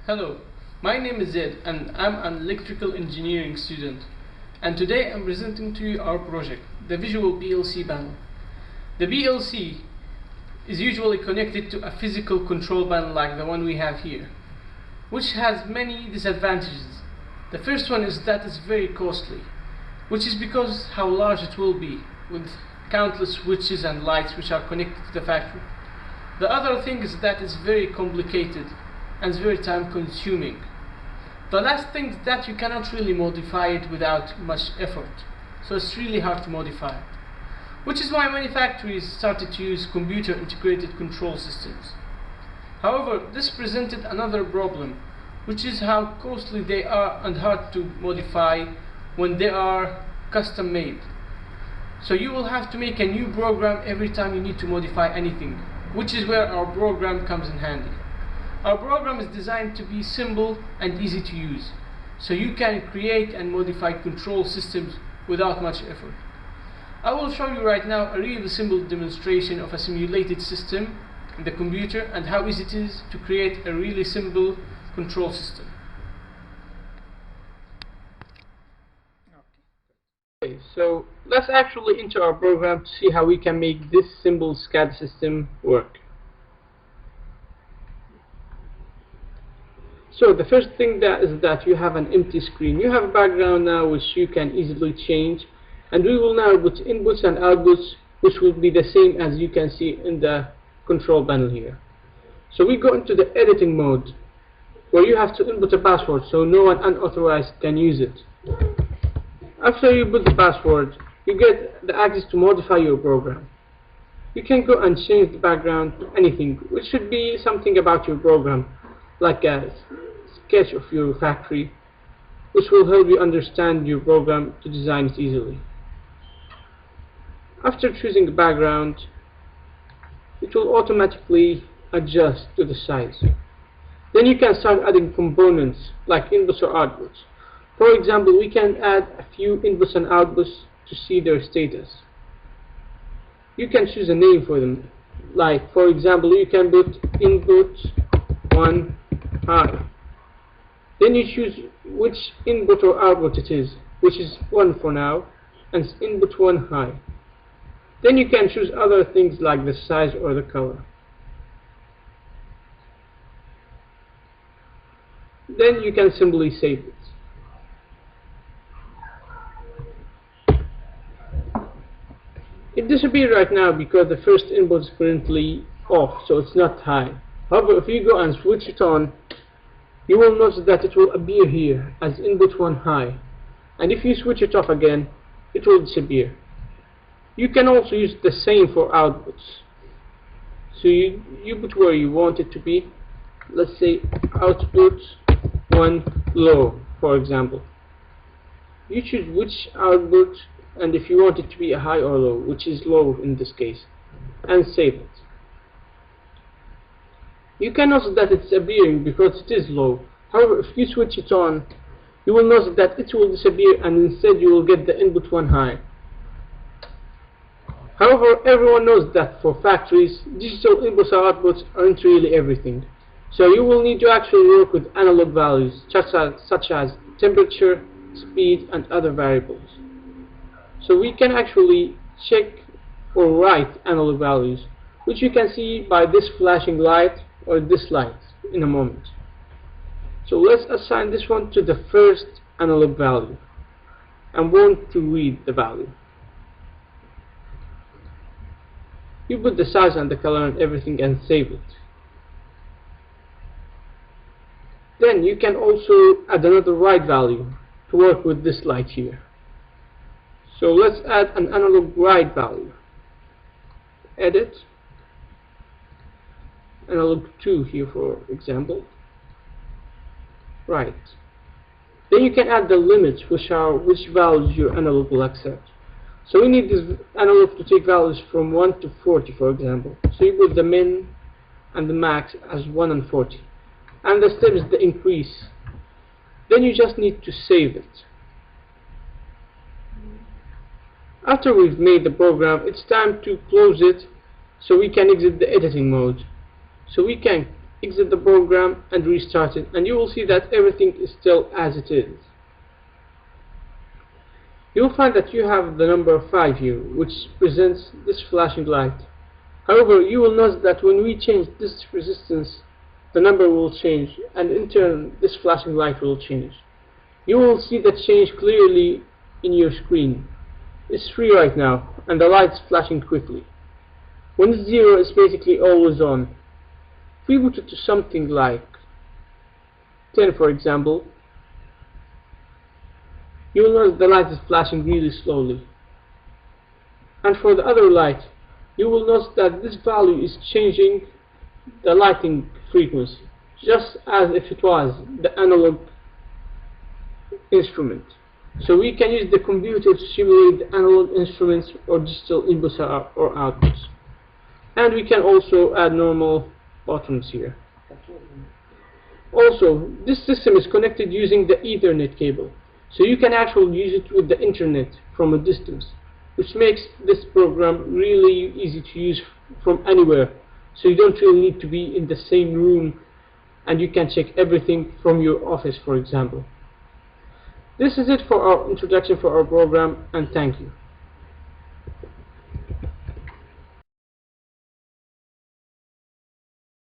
Hello, my name is Zed and I'm an electrical engineering student, and today I'm presenting to you our project, the visual PLC panel. The PLC is usually connected to a physical control panel like the one we have here, which has many disadvantages. The first one is that it's very costly, which is because how large it will be, with countless switches and lights which are connected to the factory. The other thing is that it's very complicated and it's very time consuming. The last thing is that you cannot really modify it without much effort, so it's really hard to modify, which is why many factories started to use computer integrated control systems. However, this presented another problem, which is how costly they are and hard to modify when they are custom made. So you will have to make a new program every time you need to modify anything, which is where our program comes in handy. Our program is designed to be simple and easy to use, so you can create and modify control systems without much effort. I will show you right now a really simple demonstration of a simulated system in the computer and how easy it is to create a really simple control system. Okay, so let's actually enter our program to see how we can make this simple SCADA system work. So the first thing is that you have an empty screen. You have a background now which you can easily change, and we will now put inputs and outputs which will be the same as you can see in the control panel here. So we go into the editing mode where you have to input a password so no one unauthorized can use it. After you put the password, you get the access to modify your program. You can go and change the background to anything, which should be something about your program, like a sketch of your factory, which will help you understand your program to design it easily. After choosing the background, it will automatically adjust to the size. Then you can start adding components like inputs or outputs. For example, we can add a few inputs and outputs to see their status. You can choose a name for them, like for example you can put input 1 high. Then you choose which input or output it is, which is 1 for now, and input 1 high. Then you can choose other things like the size or the color. Then you can simply save it. It disappeared right now because the first input is currently off, so it's not high. However, if you go and switch it on, you will notice that it will appear here as input 1 high, and if you switch it off again, it will disappear. You can also use the same for outputs. So you put where you want it to be. Let's say output 1 low, for example. You choose which output, and if you want it to be a high or low, which is low in this case, and save it. You can notice that it's appearing because it is low. However, if you switch it on, you will notice that it will disappear and instead you will get the input 1 high. However, everyone knows that for factories, digital inputs or outputs aren't really everything. So you will need to actually work with analog values such as temperature, speed, and other variables. So we can actually check or write analog values, which you can see by this flashing light or this light in a moment. So let's assign this one to the first analog value and want to read the value. You put the size and the color and everything and save it. Then you can also add another write value to work with this light here. So let's add an analog write value. Edit. Analog 2 here for example. Right. Then you can add the limits, which values your analog will accept. So we need this analog to take values from 1 to 40, for example. So you put the min and the max as 1 and 40. And the step is the increase. Then you just need to save it. After we've made the program, it's time to close it so we can exit the editing mode. So we can exit the program and restart it, and you will see that everything is still as it is. You will find that you have the number 5 here, which presents this flashing light. However, you will notice that when we change this resistance, the number will change, and in turn this flashing light will change. You will see that change clearly in your screen. It's free right now, and the light is flashing quickly. When it's 0, it's basically always on. If we put it to something like 10, for example, you will notice the light is flashing really slowly. And for the other light, you will notice that this value is changing the lighting frequency, just as if it was the analog instrument. So we can use the computer to simulate the analog instruments or digital inputs or outputs. And we can also add normal buttons here. Also, this system is connected using the Ethernet cable, so you can actually use it with the internet from a distance, which makes this program really easy to use from anywhere. So you don't really need to be in the same room, and you can check everything from your office, for example. This is it for our introduction for our program, and thank you.